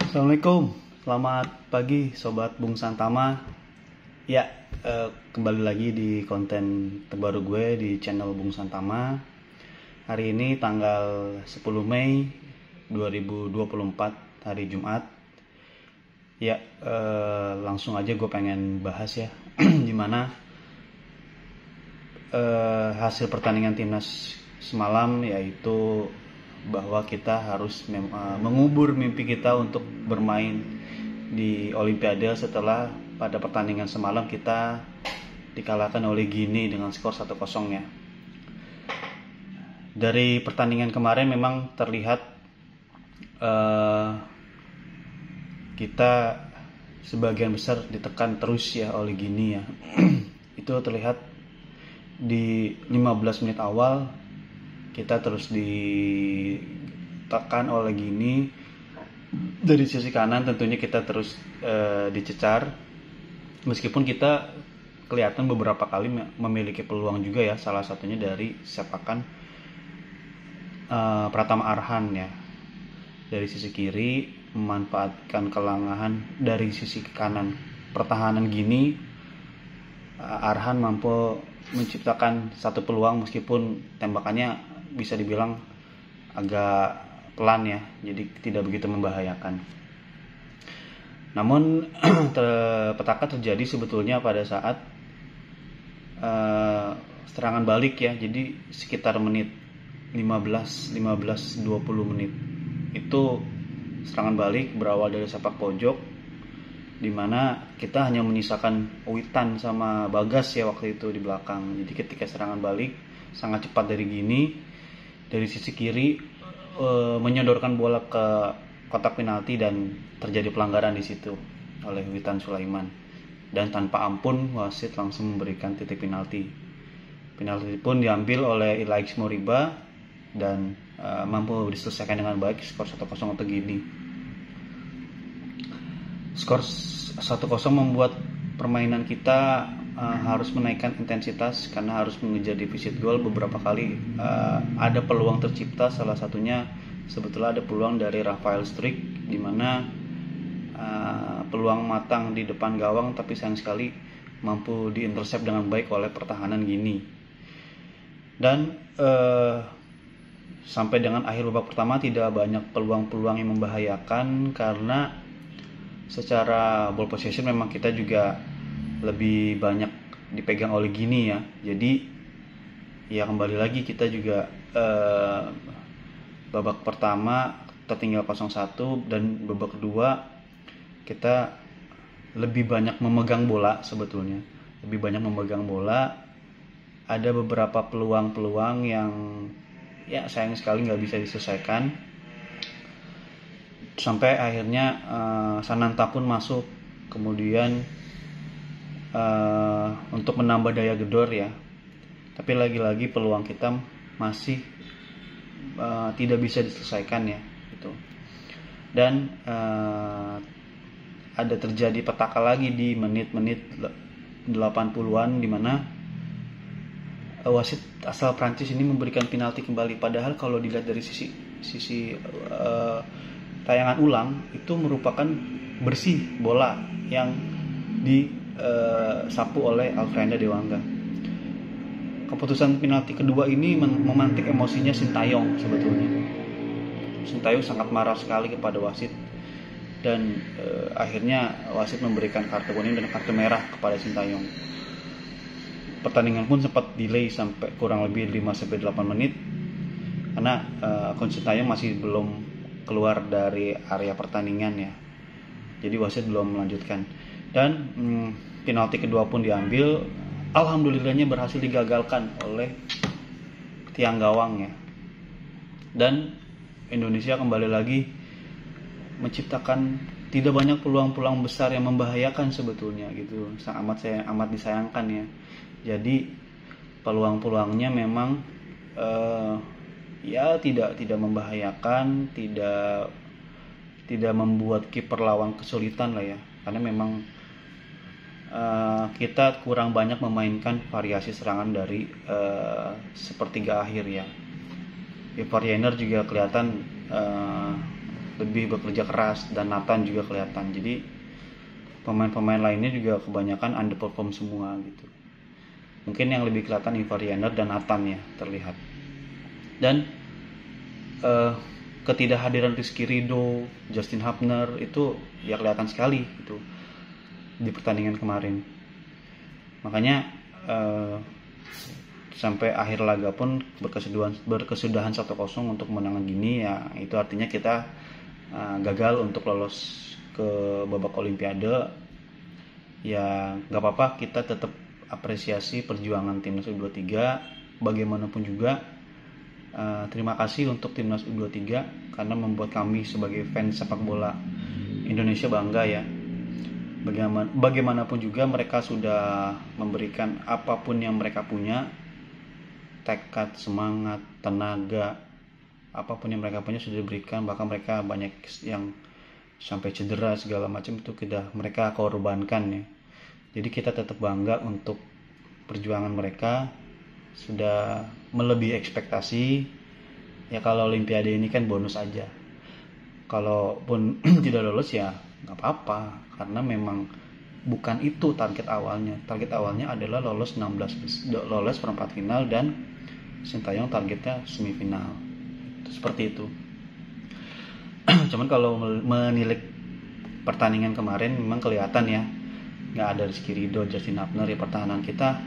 Assalamualaikum, selamat pagi Sobat Bung Santama. Ya, kembali lagi di konten terbaru gue di channel Bung Santama. Hari ini tanggal 10 Mei 2024, hari Jumat. Ya, langsung aja gue pengen bahas ya, gimana hasil pertandingan timnas semalam, yaitu bahwa kita harus mengubur mimpi kita untuk bermain di Olimpiade setelah pada pertandingan semalam kita dikalahkan oleh Guinea dengan skor 1-0 ya. Dari pertandingan kemarin memang terlihat kita sebagian besar ditekan terus ya oleh Guinea ya. Itu terlihat di 15 menit awal kita terus ditekan oleh Guinea. Dari sisi kanan tentunya kita terus dicecar, meskipun kita kelihatan beberapa kali memiliki peluang juga ya, salah satunya dari sepakan Pratama Arhan ya, dari sisi kiri memanfaatkan kelangahan dari sisi kanan pertahanan Guinea. Arhan mampu menciptakan satu peluang, meskipun tembakannya bisa dibilang agak pelan ya, jadi tidak begitu membahayakan. Namun petaka terjadi sebetulnya pada saat serangan balik ya. Jadi sekitar menit 15-20 menit itu serangan balik berawal dari sepak pojok, dimana kita hanya menyisakan Witan sama Bagas ya waktu itu di belakang. Jadi ketika serangan balik sangat cepat dari Guinea, dari sisi kiri menyodorkan bola ke kotak penalti dan terjadi pelanggaran di situ oleh Witan Sulaiman, dan tanpa ampun wasit langsung memberikan titik penalti. Penalti pun diambil oleh Ilaix Moriba dan mampu diselesaikan dengan baik, skor 1-0 untuk Guinea. Skor 1-0 membuat permainan kita harus menaikkan intensitas karena harus mengejar defisit gol. Beberapa kali ada peluang tercipta, salah satunya sebetulnya ada peluang dari Rafael Struijk, di mana peluang matang di depan gawang, tapi sayang sekali mampu diintercept dengan baik oleh pertahanan Guinea. Dan sampai dengan akhir babak pertama tidak banyak peluang-peluang yang membahayakan, karena secara ball possession memang kita juga lebih banyak dipegang oleh Guinea ya. Jadi ya kembali lagi kita juga babak pertama tertinggal 0-1, dan babak kedua kita lebih banyak memegang bola sebetulnya. Lebih banyak memegang bola. Ada beberapa peluang-peluang yang ya sayang sekali nggak bisa diselesaikan. Sampai akhirnya Sananta pun masuk kemudian untuk menambah daya gedor ya, tapi lagi-lagi peluang kita masih tidak bisa diselesaikan ya gitu. Dan ada terjadi petaka lagi di menit-menit 80-an, di mana wasit asal Prancis ini memberikan penalti kembali, padahal kalau dilihat dari sisi tayangan ulang itu merupakan bersih bola yang disapu oleh Alfrenda Dewangga. Keputusan penalti kedua ini memantik emosinya Sintayong sebetulnya. Sintayong sangat marah sekali kepada wasit, dan akhirnya wasit memberikan kartu kuning dan kartu merah kepada Sintayong. Pertandingan pun sempat delay sampai kurang lebih 5-8 menit karena Coach Sintayong masih belum keluar dari area pertandingan ya. Jadi wasit belum melanjutkan. Dan penalti kedua pun diambil. Alhamdulillahnya berhasil digagalkan oleh tiang gawang ya. Dan Indonesia kembali lagi menciptakan tidak banyak peluang-peluang besar yang membahayakan sebetulnya gitu. Amat disayangkan ya. Jadi peluang-peluangnya memang ya tidak membahayakan, tidak membuat kiper lawan kesulitan lah ya. Karena memang kita kurang banyak memainkan variasi serangan dari sepertiga akhir ya. Ivar Jenner juga kelihatan lebih bekerja keras, dan Nathan juga kelihatan. Jadi pemain-pemain lainnya juga kebanyakan underperform semua gitu. Mungkin yang lebih kelihatan Ivarianer dan Nathan ya terlihat. Dan ketidakhadiran Rizky Ridho, Justin Hubner itu ya kelihatan sekali gitu di pertandingan kemarin. Makanya sampai akhir laga pun berkesudahan 1-0 untuk menang gini, ya itu artinya kita gagal untuk lolos ke babak Olimpiade. Ya nggak apa-apa, kita tetap apresiasi perjuangan timnas U23. Bagaimanapun juga terima kasih untuk timnas U23 karena membuat kami sebagai fans sepak bola Indonesia bangga ya. Bagaimanapun juga mereka sudah memberikan apapun yang mereka punya, tekad, semangat, tenaga, apapun yang mereka punya sudah diberikan. Bahkan mereka banyak yang sampai cedera segala macam itu mereka korbankan ya. Jadi kita tetap bangga untuk perjuangan mereka, sudah melebihi ekspektasi. Ya kalau Olimpiade ini kan bonus aja. Kalaupun tidak lolos ya nggak apa-apa, karena memang bukan itu target awalnya. Target awalnya adalah lolos perempat final, dan Sintayong targetnya semifinal. Seperti itu. Cuman kalau menilik pertandingan kemarin memang kelihatan ya, nggak ada Rizky Ridho, Justin Hubner, ya pertahanan kita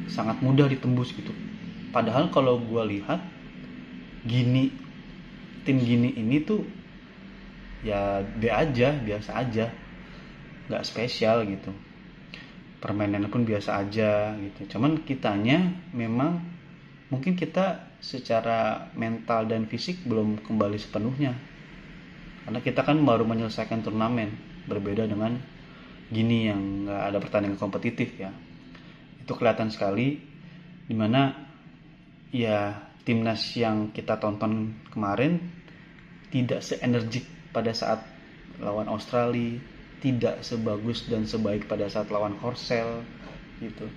sangat mudah ditembus gitu. Padahal kalau gue lihat tim Gini ini tuh ya biasa aja, nggak spesial gitu. Permainannya pun biasa aja gitu. Cuman kitanya memang mungkin kita secara mental dan fisik belum kembali sepenuhnya, karena kita kan baru menyelesaikan turnamen, berbeda dengan Gini yang nggak ada pertandingan kompetitif ya. Itu kelihatan sekali, dimana ya timnas yang kita tonton kemarin tidak seenergik pada saat lawan Australia, tidak sebagus dan sebaik pada saat lawan Korsel gitu.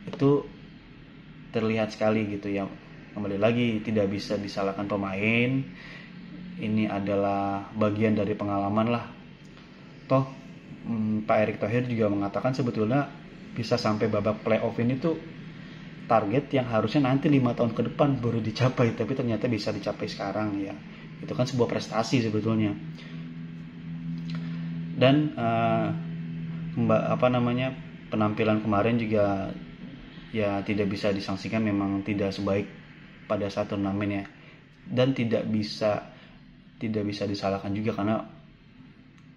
Itu terlihat sekali gitu ya. Kembali lagi, tidak bisa disalahkan pemain, ini adalah bagian dari pengalaman lah. Toh Pak Erick Thohir juga mengatakan sebetulnya bisa sampai babak playoff ini tuh target yang harusnya nanti 5 tahun ke depan baru dicapai, tapi ternyata bisa dicapai sekarang ya. Itu kan sebuah prestasi sebetulnya. Dan penampilan kemarin juga ya tidak bisa disangsikan, memang tidak sebaik pada saat turnamen ya. Dan tidak bisa disalahkan juga, karena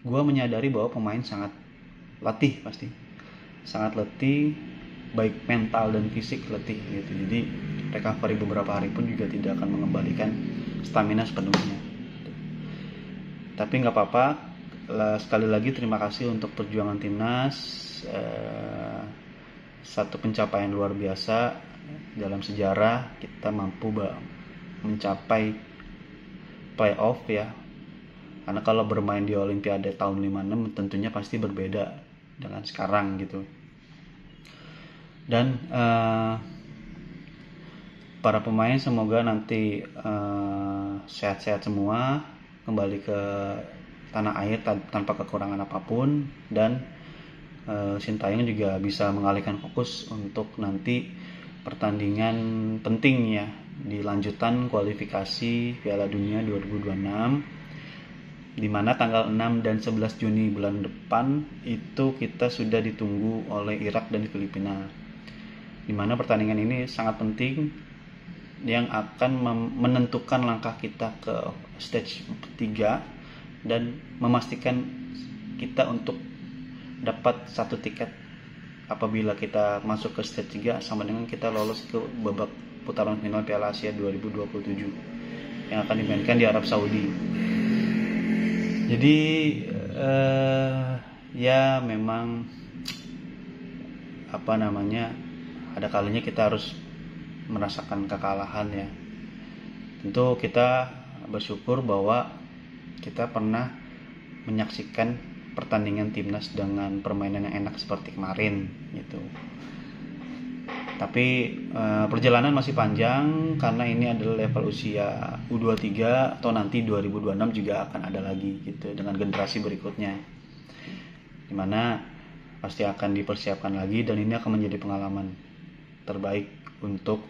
gue menyadari bahwa pemain sangat letih, pasti sangat letih, baik mental dan fisik letih gitu. Jadi recovery beberapa hari pun juga tidak akan mengembalikan stamina sepenuhnya. Tapi nggak apa-apa, sekali lagi terima kasih untuk perjuangan timnas. Satu pencapaian luar biasa dalam sejarah, kita mampu mencapai playoff ya. Karena kalau bermain di Olimpiade tahun 56 tentunya pasti berbeda dengan sekarang gitu. Dan para pemain semoga nanti sehat-sehat semua, kembali ke tanah air tanpa kekurangan apapun, dan Sintayong juga bisa mengalihkan fokus untuk nanti pertandingan penting ya di lanjutan kualifikasi Piala Dunia 2026, di mana tanggal 6 dan 11 Juni bulan depan itu kita sudah ditunggu oleh Irak dan Filipina, di mana pertandingan ini sangat penting yang akan menentukan langkah kita ke stage 3 dan memastikan kita untuk dapat satu tiket apabila kita masuk ke stage 3, sama dengan kita lolos ke babak putaran final Piala Asia 2027 yang akan dimainkan di Arab Saudi. Jadi ya memang ada kalinya kita harus merasakan kekalahan ya. Tentu kita bersyukur bahwa kita pernah menyaksikan pertandingan timnas dengan permainan yang enak seperti kemarin gitu. Tapi perjalanan masih panjang, karena ini adalah level usia U23 atau nanti 2026 juga akan ada lagi gitu dengan generasi berikutnya, dimana pasti akan dipersiapkan lagi, dan ini akan menjadi pengalaman terbaik untuk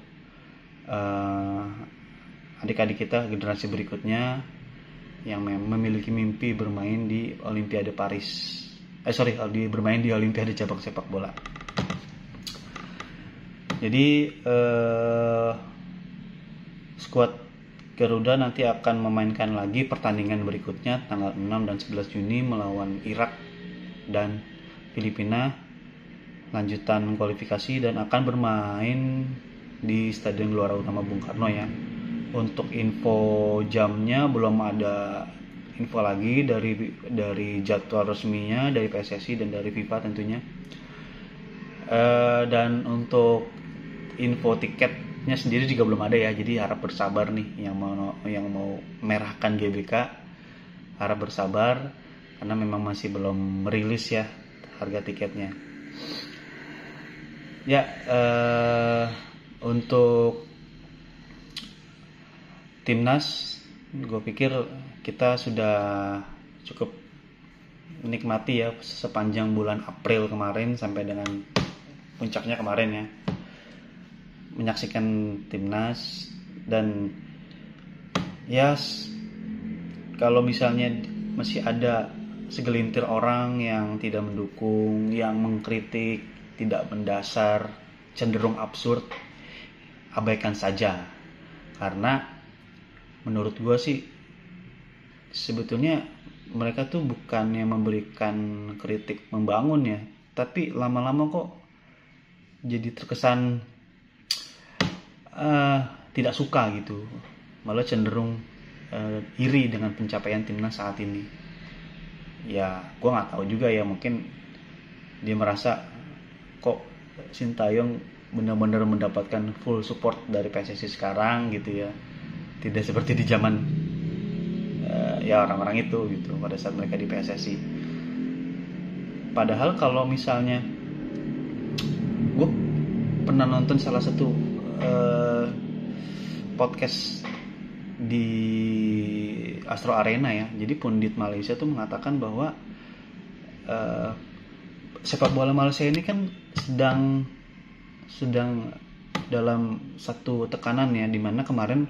adik-adik kita generasi berikutnya yang memiliki mimpi bermain di Olimpiade Paris. Bermain di Olimpiade cabang sepak bola. Jadi skuad Garuda nanti akan memainkan lagi pertandingan berikutnya tanggal 6 dan 11 Juni melawan Irak dan Filipina, lanjutan kualifikasi, dan akan bermain di Stadion Gelora Utama Bung Karno ya. Untuk info jamnya belum ada info lagi dari jadwal resminya dari PSSI dan dari FIFA tentunya. Dan untuk info tiketnya sendiri juga belum ada ya, jadi harap bersabar nih yang mau merahkan GBK, harap bersabar karena memang masih belum merilis ya harga tiketnya. Ya, untuk timnas, gue pikir kita sudah cukup menikmati ya sepanjang bulan April kemarin sampai dengan puncaknya kemarin ya, menyaksikan timnas. Dan ya kalau misalnya masih ada segelintir orang yang tidak mendukung, yang mengkritik, tidak mendasar, cenderung absurd, abaikan saja. Karena menurut gue sih sebetulnya mereka tuh bukannya memberikan kritik membangun ya, tapi lama-lama kok jadi terkesan tidak suka gitu, malah cenderung iri dengan pencapaian timnas saat ini. Ya gue nggak tahu juga ya, mungkin dia merasa kok Sintayong benar-benar mendapatkan full support dari PSSI sekarang gitu ya, tidak seperti di zaman ya orang-orang itu gitu pada saat mereka di PSSI. Padahal kalau misalnya gue pernah nonton salah satu podcast di Astro Arena ya, jadi pundit Malaysia tuh mengatakan bahwa sepak bola Malaysia ini kan sedang dalam satu tekanan ya, dimana kemarin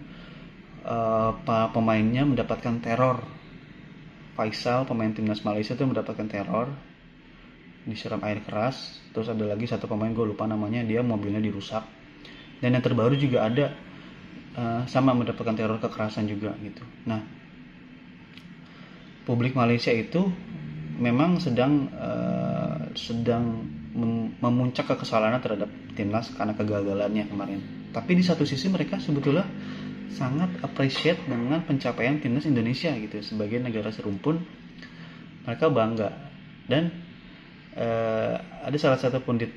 pemainnya mendapatkan teror. Faisal, pemain timnas Malaysia itu mendapatkan teror, disiram air keras. Terus ada lagi satu pemain, gue lupa namanya, dia mobilnya dirusak. Dan yang terbaru juga ada sama mendapatkan teror kekerasan juga gitu. Nah, publik Malaysia itu memang sedang memuncak kekesalannya terhadap timnas karena kegagalannya kemarin. Tapi di satu sisi mereka sebetulnya sangat appreciate dengan pencapaian timnas Indonesia gitu. Sebagai negara serumpun, mereka bangga. Dan ada salah satu pundit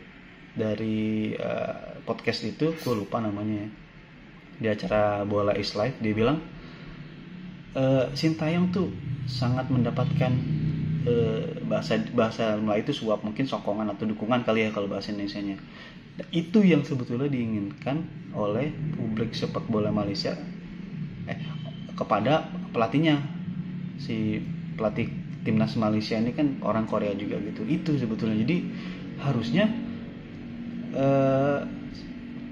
dari podcast itu, gue lupa namanya ya, di acara Bola is Life, dia bilang Sintayong tuh sangat mendapatkan bahasa Melayu itu suap, mungkin sokongan atau dukungan kali ya kalau bahasa Indonesianya. Itu yang sebetulnya diinginkan oleh publik sepak bola Malaysia kepada pelatihnya. Si pelatih timnas Malaysia ini kan orang Korea juga gitu. Itu sebetulnya, jadi harusnya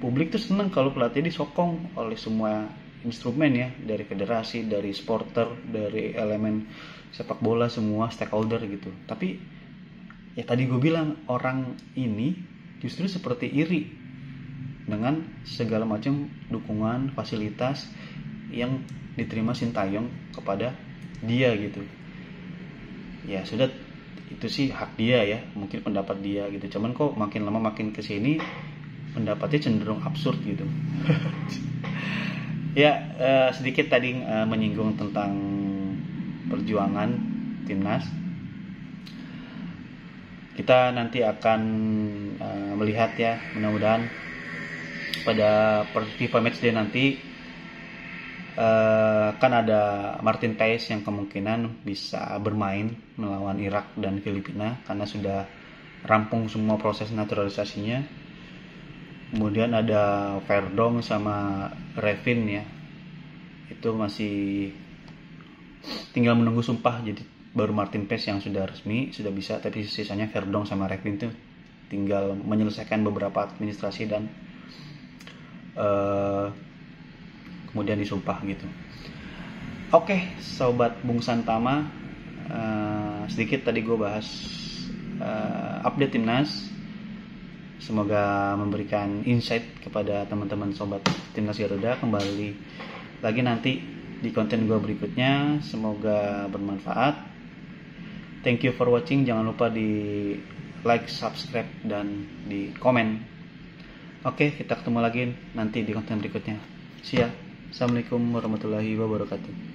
publik tuh senang kalau pelatih disokong oleh semua instrumen ya, dari federasi, dari supporter, dari elemen sepak bola, semua stakeholder gitu. Tapi ya tadi gue bilang, orang ini justru seperti iri dengan segala macam dukungan, fasilitas yang diterima Sintayong kepada dia gitu. Ya sudah, itu sih hak dia ya, mungkin pendapat dia gitu. Cuman kok makin lama makin kesini pendapatnya cenderung absurd gitu. Ya sedikit tadi menyinggung tentang perjuangan timnas. Kita nanti akan melihat ya, mudah-mudahan pada FIFA Matchday nanti kan ada Martin Paes yang kemungkinan bisa bermain melawan Irak dan Filipina karena sudah rampung semua proses naturalisasinya. Kemudian ada Verdong sama Revin ya, itu masih tinggal menunggu sumpah. Jadi baru Martin Paes yang sudah resmi, sudah bisa, tapi sisanya Verdonk sama Revlin tuh tinggal menyelesaikan beberapa administrasi dan kemudian disumpah gitu. Oke, sobat Bung Santama, sedikit tadi gue bahas update timnas. Semoga memberikan insight kepada teman-teman sobat timnas Garuda. Kembali lagi nanti di konten gue berikutnya, semoga bermanfaat. Thank you for watching. Jangan lupa di like, subscribe, dan di komen. Oke, kita ketemu lagi nanti di konten berikutnya. See ya. Assalamualaikum warahmatullahi wabarakatuh.